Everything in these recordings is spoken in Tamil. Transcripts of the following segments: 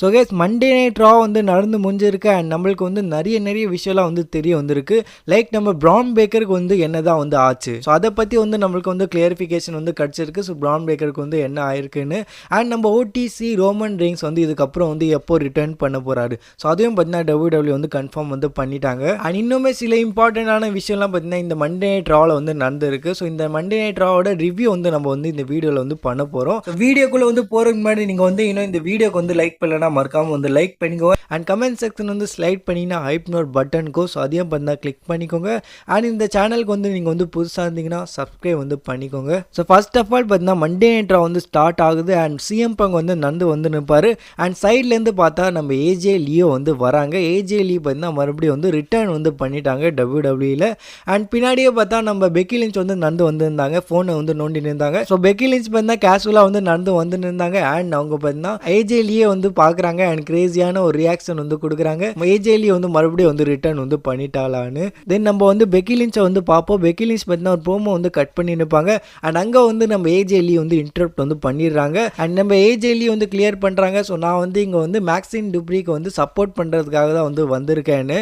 ஸோ கைஸ் மண்டே நைட் ரா வந்து நடந்து முடிஞ்சிருக்கு அண்ட் நம்மளுக்கு வந்து நிறைய விஷயம்லாம் வந்து தெரிய வந்திருக்கு. லைக் நம்ம பிரான் பேக்கருக்கு வந்து என்ன தான் வந்து ஆச்சு, ஸோ அதை பற்றி வந்து நம்மளுக்கு வந்து கிளியரிஃபிகேஷன் வந்து கிடச்சிருக்கு. ஸோ பிரான் பேக்கருக்கு வந்து என்ன ஆயிருக்குன்னு அண்ட் நம்ம ஓடிசி ரோமன் ரெயின்ஸ் வந்து இதுக்கப்புறம் வந்து எப்போ ரிட்டர்ன் பண்ண போகிறாரு, ஸோ அதையும் பார்த்தீங்கன்னா WWE வந்து கன்ஃபார்ம் வந்து பண்ணிட்டாங்க. அண்ட் இன்னுமே சில இம்பார்ட்டண்டான விஷயம்லாம் பார்த்தீங்கன்னா இந்த மண்டே நைட் ராவில் வந்து நடந்திருக்கு. ஸோ இந்த மண்டே நைட் ராவோட ரிவ்யூ வந்து நம்ம வந்து இந்த வீடியோவில் வந்து பண்ண போகிறோம். வீடியோக்குள்ளே வந்து போகிறதுக்கு முன்னாடி நீங்கள் வந்து இன்னும் இந்த வீடியோக்கு வந்து லைக் பண்ணலன்னா மறக்காம வந்து லைக் பண்ணிக்கோங்க அண்ட் கமெண்ட் செக்ஷன் வந்து ஸ்லைட் பண்ணிங்கன்னா ஹைப் நோட் பட்டனுக்கோ, ஸோ அதையும் பார்த்தா கிளிக் பண்ணிக்கோங்க. அண்ட் இந்த சேனலுக்கு வந்து நீங்கள் வந்து புதுசாக இருந்தீங்கன்னா சப்ஸ்கிரைப் வந்து பண்ணிக்கோங்க. ஸோ ஃபர்ஸ்ட் ஆஃப் ஆல் பார்த்தீங்கன்னா மண்டே நைட் ரா வந்து ஸ்டார்ட் ஆகுது அண்ட் சிஎம் பங்க் வந்து வந்து நிற்பார் அண்ட் சைட்லேருந்து பார்த்தா நம்ம ஏஜே லியோ வந்து வராங்க. ஏஜே லீ பார்த்தீங்கன்னா மறுபடியும் வந்து ரிட்டர்ன் வந்து பண்ணிட்டாங்க WWEல. அண்ட் பின்னாடியே பார்த்தா நம்ம பெக்கி லிஞ்ச் வந்து வந்திருந்தாங்க, ஃபோனை வந்து நோண்டி இருந்தாங்க. ஸோ பெக்கி லிஞ்ச் பார்த்தீங்கன்னா கேஷுவலாக வந்து வந்து இருந்தாங்க அண்ட் அவங்க பார்த்தீங்கன்னா ஏஜே லியே வந்து பார்க்குறாங்க அண்ட் கிரேசியான ஒரு ரியாக்ஷன் வந்து கொடுக்குறாங்க. ஏஜே லீ வந்து மறுபடியும் வந்து ரிட்டர்ன் வந்து பண்ணிட்டாலான்னு. தென் நம்ம வந்து பெக்கி லிஞ்சை வந்து பார்ப்போம். பெக்கி லிஞ்ச் பார்த்தீங்கன்னா ஒரு ப்ரோமோ வந்து கட் பண்ணி நிற்பாங்க அண்ட் அங்கே வந்து நம்ம ஏஜே லீ வந்து இன்டரப்ட் வந்து பண்ணிடுறாங்க அண்ட் நம்ம ஏஜே லீ வந்து கிளியர் பண்ணுறாங்க. ஸோ நான் வந்து இங்கே வந்து மேக்ஸின் டுப்ரிக்கு வந்து சப்போர்ட் பண்ணுறதுக்காக தான் வந்து வந்திருக்கேன்னு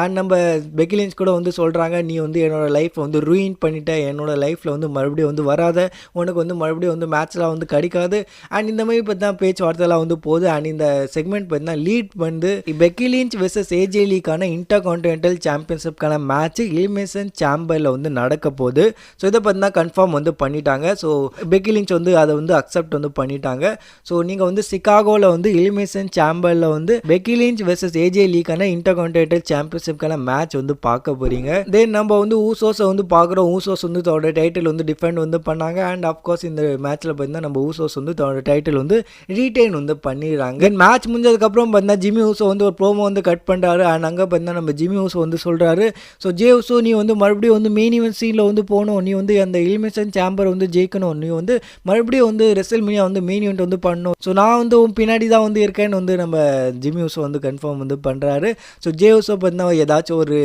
அண்ட் நம்ம பெக்கி லிஞ்ச் கூட வந்து சொல்கிறாங்க, நீ வந்து என்னோட லைஃப் வந்து ரூயின் பண்ணிட்ட, என்னோட லைஃப்பில் வந்து மறுபடியும் வந்து வராத, உனக்கு வந்து மறுபடியும் வந்து மேட்ச்லாம் வந்து கிடைக்காது அண்ட் இந்த மாதிரி பார்த்தா பேச்சுவார்த்தைலாம் வந்து போகுது. அண்ட் இந்த செக்மெண்ட் பார்த்தீங்கன்னா லீட் வந்து பெக்கி லிஞ்ச் வெர்சஸ் ஏஜே லீக்கான இன்டர்கான்டினென்டல் சாம்பியன்ஷிப்கான மேட்ச் எலிமினேஷன் சேம்பரில் வந்து நடக்க போகுது. ஸோ இதை பார்த்தீங்கன்னா கன்ஃபார்ம் வந்து பண்ணிட்டாங்க. ஸோ பெக்கி லிஞ்ச் வந்து அதை வந்து அக்செப்ட் வந்து பண்ணிட்டாங்க. ஸோ நீங்கள் வந்து சிகாகோவில் வந்து எலிமினேஷன் சேம்பரில் வந்து பெக்கி லிஞ்ச் வெர்சஸ் ஏஜே லீக்கான இன்டர்கான்டினென்டல் சாம்பியன்ஷிப்கான மேட்ச் வந்து பார்க்க போறீங்க. தென் நம்ம வந்து ஊசோஸை வந்து பார்க்குறோம். ஊசோஸ் வந்து தன்னோட டைட்டில் வந்து டிஃபெண்ட் வந்து பண்ணாங்க அண்ட் அஃப்கோர்ஸ் இந்த மேட்ச்சில் பார்த்தீங்கன்னா நம்ம ஊசோஸ் வந்து தன்னோட டைட்டில் வந்து ரீடைன் வந்து பண்ணிடுறாங்க. தென் மேட்ச் முடிஞ்சதுக்கப்புறம் பார்த்தீங்கன்னா ஜிம்மி ஊசோ வந்து ஒரு ப்ரோமோ வந்து கட் பண்ணுறாரு அண்ட் அங்கே பார்த்தீங்கன்னா நம்ம ஜிம்மி ஊசோ வந்து சொல்கிறாரு, ஸோ ஜே ஊசோ நீ வந்து மறுபடியும் வந்து மெயின் ஈவென்ட் சீனில் வந்து போகணும், நீ வந்து அந்த எலிமினேஷன் சேம்பர் வந்து ஜெயிக்கணும், நீ வந்து மறுபடியும் வந்து ரெசல்மேனியா வந்து மெயின் ஈவெண்ட் வந்து பண்ணணும், ஸோ நான் வந்து உன் பின்னாடி தான் வந்து இருக்கேன்னு வந்து நம்ம ஜிம்மி ஊசோ வந்து கன்ஃபார்ம் வந்து பண்ணுறாரு. ஸோ ஜே ஊசோ பார்த்தீங்கன்னா ஏதாச்சும் ஒரு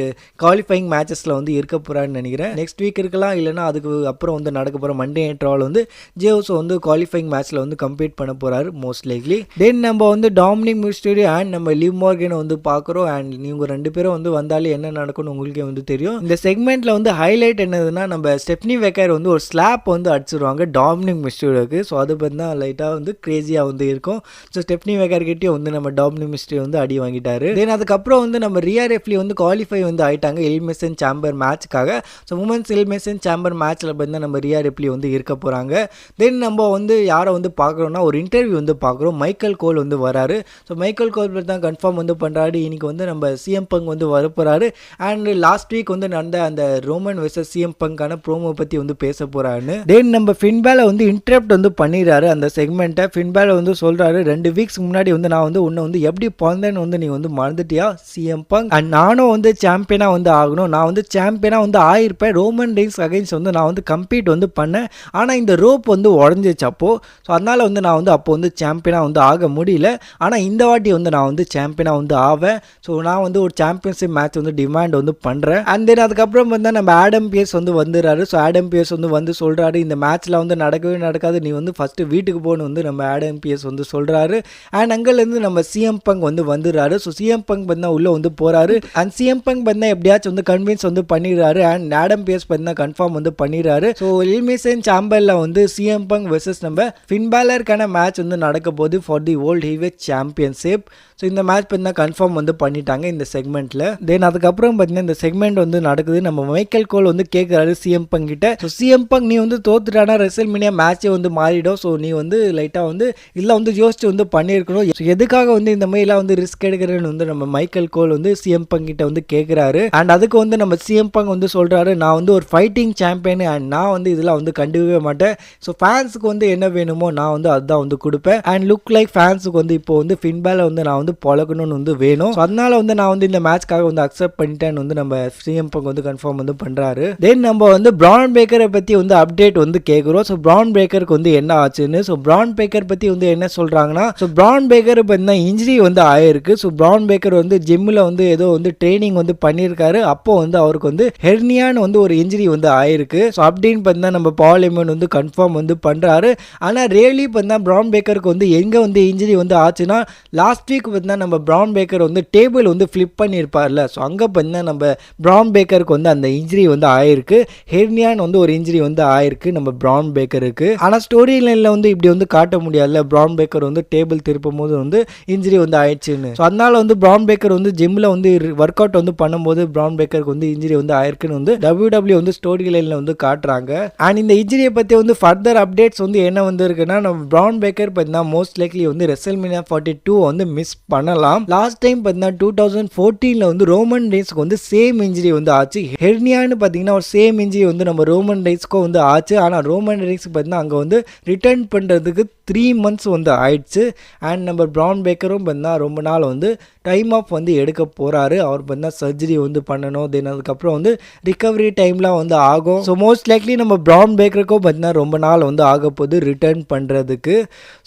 குவாலிஃபைங் மேட்சஸில் வந்து இருக்க போகிறான்னு நினைக்கிறேன். நெக்ஸ்ட் வீக் இருக்கலாம், இல்லைனா அதுக்கு அப்புறம் வந்து நடக்க போகிற மண்டே நைட் ராவில் வந்து ஜே ஊசோ வந்து குவாலிஃபைங் மேட்ச்சில் வந்து கம்ப்ளீட் பண்ண போகிறாரு மோஸ்ட் லைக்லி. தென் நம்ம வந்து டாமினிக் மிஸ்டீரியோ அண்ட் நம்ம லிவ் மார்கனை வந்து பார்க்குறோம் அண்ட் இவங்க ரெண்டு பேரும் வந்து வந்தாலே என்ன நடக்கும்னு உங்களுக்கே வந்து தெரியும். இந்த செக்மெண்ட்டில் வந்து ஹைலைட் என்னதுன்னா நம்ம ஸ்டெஃப்னி வெக்கர் வந்து ஒரு ஸ்லாப் வந்து அடிச்சிருவாங்க டாமினிக் மிஸ்டீரியோக்கு. ஸோ அது பற்றி தான் லைட்டாக வந்து கிரேசியாக வந்து இருக்கும். ஸோ ஸ்டெஃப்னி வெக்கர் கிட்டே வந்து நம்ம டாமினிக் மிஸ்டீரியோ வந்து அடி வாங்கிட்டாரு. தென் அதுக்கப்புறம் வந்து நம்ம ரியா ரெஃப்லி வந்து குவாலிஃபை வந்து ஆயிட்டாங்க எலிமினேஷன் சேம்பர் மேட்ச்க்காக. ஸோ உமன்ஸ் எலிமினேஷன் சேம்பர் மேட்ச்சில் பார்த்தீங்கன்னா நம்ம ரியா ரெஃப்லி வந்து இருக்க போகிறாங்க. தென் நம்ம வந்து யாரை வந்து பார்க்குறோம்னா ஒரு இன்டர்வியூ வந்து பார்க்குறோம். மைக்கேல் கோல் வந்து வராரு. ஸோ மைக்கேல் கோல் பற்றி தான் கன்ஃபார்ம் வந்து பண்ணுறாரு. இன்னைக்கு வந்து நம்ம சிஎம் பங்க் வந்து வரப்போகிறாரு அண்ட் லாஸ்ட் வீக் வந்து நடந்த அந்த ரோமன் வெர்சஸ் சிஎம் பங்கான ப்ரோமோ பற்றி வந்து பேச போகிறாருன்னு. தென் நம்ம ஃபின்பேலை வந்து இன்டரப்ட் வந்து பண்ணிடுறாரு அந்த செக்மெண்ட்டை. ஃபின்பேலை வந்து சொல்கிறாரு, 2 வீக்ஸ் முன்னாடி வந்து நான் வந்து உன்னை வந்து எப்படி பிறந்தேன்னு வந்து நீ வந்து மறந்துட்டியா சிஎம் பங்க், அண்ட் நானும் வந்து சாம்பியனாக வந்து ஆகணும், நான் வந்து சாம்பியனாக வந்து ஆயிருப்பேன், ரோமன் ரெயின்ஸ் அகைன்ஸ்ட் வந்து நான் வந்து கம்பீட் வந்து பண்ணேன், ஆனால் இந்த ரோப் வந்து உடஞ்சிச்சு அப்போது, ஸோ அதனால் வந்து நான் வந்து அப்போ வந்து சாம்பியனாக வந்து ஆக முடியல, ஆனால் இந்த வாட்டி வந்து நான் வந்து சாம்பியனாக வந்து ஆவேன், ஸோ நான் வந்து ஒரு சாம்பியன்ஷிப் மேட்ச் வந்து டிமாண்ட் வந்து பண்ணுறேன். அண்ட் தென் அதுக்கப்புறம் வந்து நம்ம ஆடம் பியர்ஸ் வந்து வந்துடுறாரு. ஸோ ஆடம் பியர்ஸ் வந்து சொல்கிறாரு, இந்த மேட்ச்சில் வந்து நடக்கவே நடக்காது, நீ வந்து ஃபஸ்ட்டு வீட்டுக்கு போகணும் வந்து நம்ம ஆடம் பியர்ஸ் வந்து சொல்கிறாரு. அண்ட் அங்கேருந்து நம்ம சிஎம் பங்க் வந்து வந்துடுறாரு. ஸோ சிஎம் பங்க் பார்த்தா உள்ளே வந்து போகிறாரு அண்ட் சிஎம் பங்க் பார்த்தா எப்படியாச்சும் வந்து கன்வின்ஸ் வந்து பண்ணிடுறாரு அண்ட் ஆடம் பியர்ஸ் பார்த்தா கன்ஃபார்ம் வந்து பண்ணிடுறாரு. ஸோ எலிமினேஷன் சாம்பரில் வந்து சிஎம் பங்க் வெர்சஸ் நம்ம ஃபின்பேலருக்கான மேட்ச் வந்து நடக்க போகுது for the world heavyweight championship. So இந்த மேட்ச் பார்த்தீங்கன்னா கன்ஃபார்ம் வந்து பண்ணிட்டாங்க இந்த செக்மெண்ட்டில். தென் அதுக்கப்புறம் பார்த்தீங்கன்னா இந்த செக்மெண்ட் வந்து நடக்குது. நம்ம மைக்கேல் கோல் வந்து கேட்குறாரு சிஎம் பங்க் கிட்ட, ஸோ சிஎம் பங்க் நீ வந்து தோத்துட்டானா ரெசல்மேனியா மேட்சே வந்து மாறிடும், ஸோ நீ வந்து லைட்டாக வந்து இல்லை வந்து யோசிச்சு வந்து பண்ணியிருக்கணும், ஸோ எதுக்காக வந்து இந்த மாதிரிலாம் வந்து ரிஸ்க் எடுக்கிறேன்னு வந்து நம்ம மைக்கேல் கோல் வந்து சிஎம் பங்க் கிட்ட வந்து கேட்குறாரு. அண்ட் அதுக்கு வந்து நம்ம சிஎம் பங்க் வந்து சொல்கிறாரு, நான் வந்து ஒரு ஃபைட்டிங் சாம்பியன் அண்ட் நான் வந்து இதெல்லாம் வந்து கண்டுக்கவே மாட்டேன், ஸோ ஃபேன்ஸுக்கு வந்து என்ன வேணுமோ நான் வந்து அதுதான் வந்து கொடுப்பேன் அண்ட் லுக் லைக் ஃபேன்ஸுக்கு வந்து இப்போ வந்து ஃபின்பேலை வந்து நான் வந்து பழகணும்னு வந்து வேணும், அதனால வந்து நான் வந்து இந்த மேட்ச்க்காக வந்து அக்செப்ட் பண்ணிட்டேன்னு வந்து நம்ம சிஎம் பங்க் வந்து கன்ஃபார்ம் வந்து பண்றாரு. தென் நம்ம வந்து பிரான் பேக்கரை பத்தி வந்து அப்டேட் வந்து கேட்குறோம். ஸோ பிரான் பேக்கருக்கு வந்து என்ன ஆச்சுன்னு. ஸோ பிரான் பேக்கர் பத்தி வந்து என்ன சொல்றாங்கன்னா, ஸோ பிரான் பேக்கர் பார்த்தீங்கன்னா இன்ஜுரி வந்து ஆயிருக்கு. ஸோ பிரான் பேக்கர் வந்து ஜிம்மில் வந்து ஏதோ வந்து ட்ரைனிங் வந்து பண்ணியிருக்காரு. அப்போ வந்து அவருக்கு வந்து ஹெர்னியான்னு வந்து ஒரு இன்ஜுரி வந்து ஆயிருக்கு. ஸோ அப்படின்னு பார்த்தீங்கன்னா நம்ம பால் எமன் வந்து கன்ஃபார்ம் வந்து பண்றாரு. ஆனால் ரியலி பார்த்தீங்கன்னா பிரான் பேக்கருக்கு வந்து எங்கே வந்து இன்ஜுரி வந்து ஆச்சு ஆச்சுன்னா லாஸ்ட் வீக் பார்த்தீங்கன்னா நம்ம பிரான் பேக்கர் வந்து டேபிள் வந்து ஃப்ளிப் பண்ணியிருப்பார்ல. ஸோ அங்கே பார்த்தீங்கன்னா நம்ம பிரான் பேக்கருக்கு வந்து அந்த இன்ஜுரி வந்து ஆயிருக்கு. ஹெர்னியான்னு வந்து ஒரு இன்ஜுரி வந்து ஆயிருக்கு நம்ம பிரான் பேக்கருக்கு. ஆனால் ஸ்டோரி லைனில் வந்து இப்படி வந்து காட்ட முடியாதுல்ல, பிரான் பேக்கர் வந்து டேபிள் திருப்பும் போது வந்து இன்ஜுரி வந்து ஆயிடுச்சுன்னு. ஸோ அதனால வந்து பிரான் பேக்கர் வந்து ஜிம்மில் வந்து ஒர்க் அவுட் வந்து பண்ணும்போது பிரான் பேக்கருக்கு வந்து இன்ஜுரி வந்து ஆயிருக்குன்னு வந்து WWE வந்து ஸ்டோரி லைனில் வந்து காட்டுறாங்க. அண்ட் இந்த இன்ஜுரியை பற்றி வந்து ஃபர்தர் அப்டேட்ஸ் வந்து என்ன வந்து இருக்குன்னா, நம்ம பிரான் பேக்கர் பார்த்தீங்கன்னா மோஸ்ட் லைக்லி வந்து WrestleMania 42 வந்து மிஸ் பண்ணலாம். லாஸ்ட் டைம் பார்த்தீங்கன்னா 2014 வந்து ரோமன் ரெயின்ஸ்க்கு வந்து சேம் இன்ஜுரி வந்து ஆச்சு. ஹெர்னியான்னு பார்த்தீங்கன்னா ஒரு சேம் இன்ஜுரி வந்து நம்ம ரோமன் ரெயின்ஸ்க்கும் வந்து ஆச்சு. ஆனால் ரோமன் ரெயின்ஸ்க்கு பார்த்தீங்கன்னா அங்கே வந்து ரிட்டர்ன் பண்ணுறதுக்கு 3 months வந்து ஆயிடுச்சு. அண்ட் நம்ம பிரான் பேக்கரும் பார்த்தீங்கன்னா ரொம்ப நாள் வந்து டைம் ஆஃப் வந்து எடுக்க போகிறாரு. அவர் பார்த்தீங்கன்னா சர்ஜரி வந்து பண்ணணும். தென் அதுக்கப்புறம் வந்து ரிகவரி டைம்லாம் வந்து ஆகும். ஸோ மோஸ்ட் லைக்லி நம்ம பிரான் பேக்கருக்கும் பார்த்தீங்கன்னா ரொம்ப நாள் வந்து ஆக போகுது ரிட்டர்ன் பண்ணுறதுக்கு.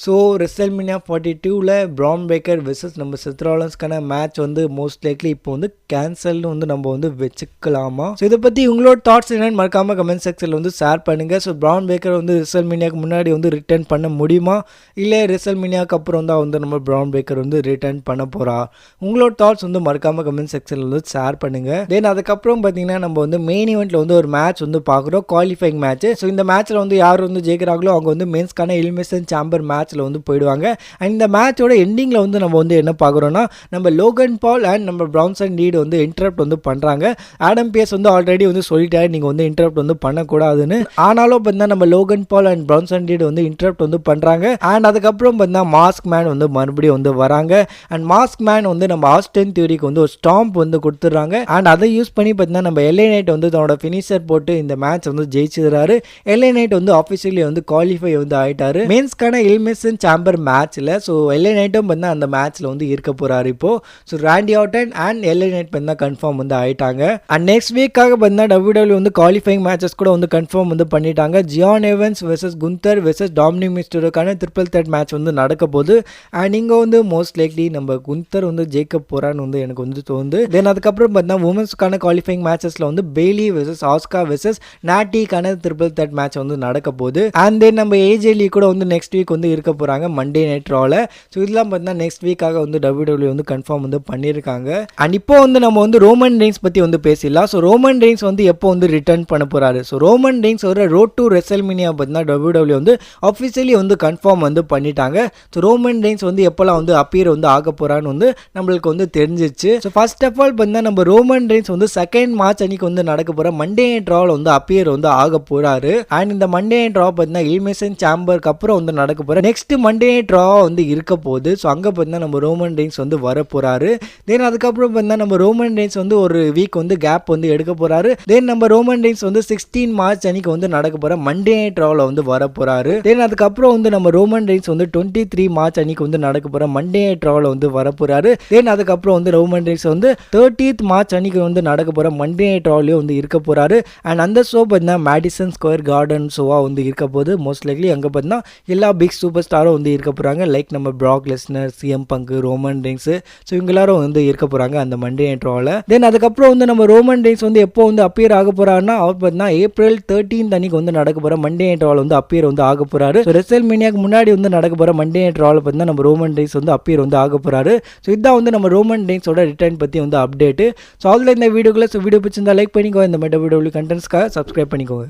ஸோ WrestleMania 42ல் பிரான் பேக்கர் வெர்சஸ் நம்ம செத் ராலின்ஸ்க்கான மேட்ச் வந்து மோஸ்ட் லைக்லி இப்போ வந்து கேன்சல்னு வந்து நம்ம வந்து வச்சுக்கலாமா? ஸோ இதை பற்றி உங்களோட தாட்ஸ் என்னன்னு மறக்காமல் கமெண்ட் செக்ஷனில் வந்து ஷேர் பண்ணுங்கள். ஸோ பிரான் பேக்கர் வந்து WrestleManiaக்கு முன்னாடி வந்து ரிட்டர்ன் பண்ண முடியுமா, இல்லை WrestleManiaக்கு அப்புறம் தான் வந்து நம்ம பிரான் பேக்கர் வந்து ரிட்டர்ன் பண்ண போகிறா? உங்களோட தாட்ஸ் வந்து மறக்காமல் கமெண்ட் செக்ஷனில் வந்து ஷேர் பண்ணுங்கள். தென் அதுக்கப்புறம் பார்த்தீங்கன்னா நம்ம வந்து மெயின் ஈவெண்ட்டில் வந்து ஒரு மேட்ச் வந்து பார்க்குறோம், குவாலிஃபைங் மேட்ச். ஸோ இந்த மேட்ச்சில் வந்து யார் வந்து ஜெயிக்கிறாங்களோ அவங்க வந்து மென்ஸ்க்கான எலிமினேஷன் சாம்பர் மேட்ச்சில் வந்து போயிடுவாங்க. அண்ட் இந்த மேட்சோட எண்டிங்கில் வந்து நம்ம வந்து என்ன பார்க்குறோன்னா, நம்ம லோகன் பால் அண்ட் நம்ம பிரான்சன் ரீட் வந்து இன்டரப்ட் வந்து பண்ணுறாங்க. ஆடம் பியர்ஸ் வந்து ஆல்ரெடி வந்து சொல்லிட்டாரு நீங்கள் வந்து இன்டரப்ட் வந்து பண்ணக்கூடாதுன்னு. ஆனாலும் பார்த்தீங்கன்னா நம்ம Logan ball and Branson read வந்து இன்டரப்ட் வந்து பண்ணுறாங்க. அண்ட் அதுக்கப்புறம் பார்த்தீங்கன்னா மாஸ்க் மேன் வந்து மறுபடியும் வந்து வராங்க. அண்ட் மாஸ்க் மேன் வந்து நம்ம ஆஸ்டன் தியரிக்கு வந்து ஒரு ஸ்டாம்ப் வந்து கொடுத்துட்றாங்க. அண்ட் அதை யூஸ் பண்ணி பார்த்தீங்கன்னா நம்ம LA Knight வந்து தன்னோட ஃபினிஷர் போட்டு இந்த மேட்ச் வந்து ஜெயிச்சிடுறாரு. LA Knight வந்து ஆஃபிஷியலி வந்து குவாலிஃபை வந்து ஆயிட்டாரு மென்ஸ்க்கான எலிமினேஷன் சாம்பர் மேட்ச்ல. ஸோ LA Knightடும் பார்த்தா அந்த மேட்ச்ல வந்து இருக்க போறாரு இப்போ. So Randy Ardern and LA Knight பார்த்தா கன்ஃபார்ம் வந்து ஆயிட்டாங்க. அண்ட் நெக்ஸ்ட் வீக்காக பார்த்தா WWE வந்து குவாலிஃபைங் மேட்சஸ் கூட வந்து கன்ஃபார்ம் வந்து பண்ணிட்டாங்க. Jevon Evans versus Gunther versus Dominik மிஸ்டருக்கான ட்ரிபிள் த்ரெட் மேட்ச் வந்து நடக்க போகுது. அண்ட் இங்கே வந்து மோஸ்ட் லைக்லி நம்ம குந்தர் வந்து ஜெயிக்க போறான்னு வந்து எனக்கு வந்து தோணுது. தென் அதுக்கப்புறம் பார்த்தா உமன்ஸ்க்கான குவாலிஃபைங் மேட்சஸ்ல வந்து பெய்லி வெர்சஸ் ஆஸ்கா வெர்சஸ் நாட்டிக்கான ட்ரிபிள் த்ரெட் மேட்ச் வந்து நடக்க போகுது. அண்ட் தென் நம்ம AJ Lee கூட வந்து நெக்ஸ்ட் வீக் வந்து இருக்க போறாங்க மண்டே நைட் ரால. ஸோ இதெல்லாம் பார்த்தீங்கன்னா நெக்ஸ்ட் வீக்காக வந்து WWE வந்து கன்ஃபார்ம் வந்து பண்ணியிருக்காங்க. அண்ட் இப்போ வந்து நம்ம வந்து ரோமன் ரெயின்ஸ் பற்றி வந்து பேசிடலாம். ஸோ ரோமன் ரெயின்ஸ் வந்து எப்போ வந்து ரிட்டர்ன் பண்ண போறாரு? ஸோ ரோமன் ரெயின்ஸ் ஒரு ரோட் டு WrestleMania பார்த்தீங்கன்னா WWE வந்து ஆஃபிஷியலி வந்து கன்ஃபார்ம் வந்து பண்ணிட்டாங்க. ஸோ ரோமன் ரெயின்ஸ் வந்து எப்போல்லாம் வந்து அப்பியர் வந்து ஆக போறான்னு வந்து நம்மளுக்கு வந்து தெரிஞ்சிச்சு. ஸோ ஃபர்ஸ்ட் ஆஃப் ஆல் பார்த்தீங்கன்னா நம்ம ரோமன் ரெயின்ஸ் வந்து 2nd March அன்னைக்கு வந்து நடக்க போகிற மண்டே நைட் ராவில் வந்து அப்பியர் வந்து ஆக போறாரு. அண்ட் இந்த மண்டே நைட் ரா பார்த்தீங்கன்னா எலிமினேஷன் சாம்பருக்கு அப்புறம் வந்து நடக்க போகிற நெக்ஸ்ட் மண்டே நைட் ரா வந்து இருக்க போகுது. ஸோ அங்கே பார்த்தீங்கன்னா நம்ம ரோமன் ரெயின்ஸ் வந்து வர போறாரு. தென் அதுக்கப்புறம் பார்த்தீங்கன்னா நம்ம ரோமன் ரெயின்ஸ் வந்து ஒரு வீக் வந்து கேப் வந்து எடுக்க போறாரு. தென் நம்ம ரோமன் ரெயின்ஸ் வந்து 16 March அன்னைக்கு வந்து நடக்க போகிற மண்டே நைட் ராவில் வந்து வர போறாரு. தென் அதுக்கப்புறம் வந்து நம்ம ரோமன் ரெயின்ஸ் வந்து 23 March அன்னைக்கு வந்து நடக்க போகிற மண்டே நைட் ராவில் வந்து வர போறாரு. தென் அதுக்கப்புறம் வந்து ரோமன் ரெயின்ஸ் வந்து 30th March அன்னைக்கு வந்து நடக்க போகிற மண்டே நைட் ராவிலையும் வந்து இருக்க போறாரு. அண்ட் அந்த ஷோ பார்த்தீங்கன்னா மேடிசன் ஸ்கொயர் கார்டன் ஷோவா வந்து இருக்க போது. மோஸ்ட் லைக்லி அங்கே பார்த்தீங்கன்னா எல்லா பிக் சூப்பர் ஸ்டாரும் வந்து இருக்க போகிறாங்க. லைக் நம்ம பிராக் Lesnar, CM Punk, Roman Reigns. So இவங்க எல்லாரும் வந்து இருக்க போகிறாங்க அந்த மண்டே நைட் ராவில். தென் அதுக்கப்புறம் வந்து நம்ம ரோமன் ரெயின்ஸ் வந்து எப்போ வந்து அப்பியர் ஆக போறாருன்னா அவர் பார்த்தீங்கன்னா April 13th அன்னைக்கு வந்து நடக்க போகிற மண்டே நைட் ராவில் வந்து அப்பியர் வந்து ஆக போறாரு. ஸோ WrestleManiaக்கு முன்னாடி வந்து நடக்க போகிற மண்டே நைட் ராவில் பார்த்தீங்கன்னா நம்ம ரோமன் ரெயின்ஸ் வந்து அப்பியர் வந்து ஆக போறாரு. ஸோ இதான் வந்து நம்ம ரோமன் ரெயின்ஸோட ரிட்டர்ன் பற்றி வந்து அப்டேட்டு. ஸோ அதில் இந்த வீடியோக்குள்ள வீடியோ பிடிச்சிருந்தா லைக் பண்ணிக்கோங்க. இந்த மாதிரி WWE கண்டென்ட்ஸ்க்காக சப்ஸ்கிரைப் பண்ணிக்கோங்க.